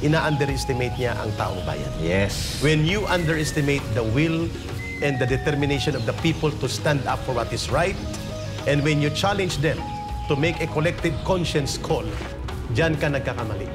ina-underestimate niya ang taong bayan. Yes. When you underestimate the will and the determination of the people to stand up for what is right, and when you challenge them to make a collective conscience call, diyan ka nagkakamali.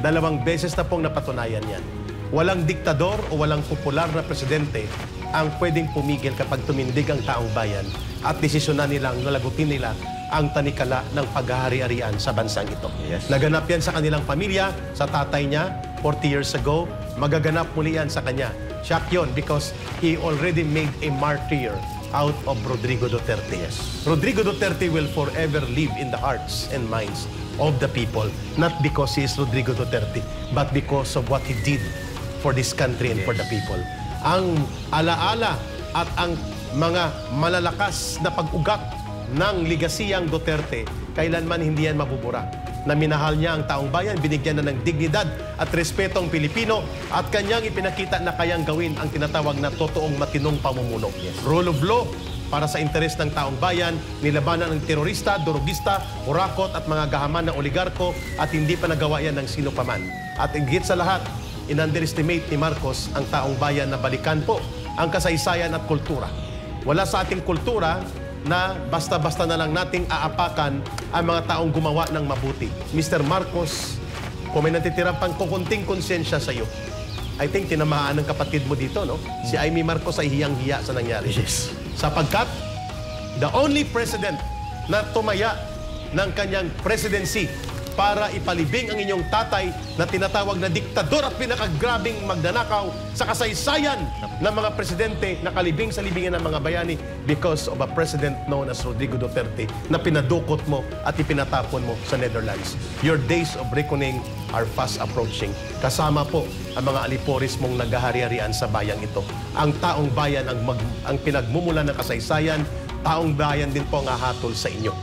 Dalawang beses na pong napatunayan yan. Walang diktador o walang popular na presidente ang pwedeng pumigil kapag tumindig ang taong bayan at desisyonan nilang lalagutin nila ang tanikala ng paghahari-harian sa bansang ito. Yes. Naganap yan sa kanilang pamilya, sa tatay niya, 40 years ago. Magaganap muli yan sa kanya. Siyak yun because he already made a martyr out of Rodrigo Duterte. Yes. Rodrigo Duterte will forever live in the hearts and minds of the people, not because he is Rodrigo Duterte, but because of what he did for this country and for the people. Ang alaala at ang mga malalakas na pag-ugat ng ligasiyang Duterte, kailanman hindi yan mabubura. Na minahal niya ang taong bayan, binigyan na ng dignidad at respeto ang Pilipino at kanyang ipinakita na kayang gawin ang tinatawag na totoong matinong pamumuno. Yes. Rule of law para sa interes ng taong bayan, nilabanan ng terorista, durugista, urakot at mga gahaman ng oligarko at hindi pa nagawa yan ng sino paman. At higit sa lahat, in-underestimate ni Marcos ang taong bayan na balikan po ang kasaysayan at kultura. Wala sa ating kultura na basta-basta na lang nating aapakan ang mga taong gumawa ng mabuti. Mr. Marcos, kung may natitirang pang kukunting konsensya sa iyo, I think tinamaan ng kapatid mo dito, no? Si Amy Marcos ay hiyang-hiya sa nangyari. Yes. Sapagkat, the only president na tumaya ng kanyang presidency para ipalibing ang inyong tatay na tinatawag na diktador at pinakagrabing magnanakaw sa kasaysayan ng mga presidente na kalibing sa libingan ng mga bayani because of a president known as Rodrigo Duterte na pinadukot mo at ipinatapon mo sa Netherlands. Your days of reckoning are fast approaching. Kasama po ang mga aliporis mong naghahari-harian sa bayang ito. Ang taong bayan ang pinagmumulan ng kasaysayan, taong bayan din po ang hahatol sa inyo.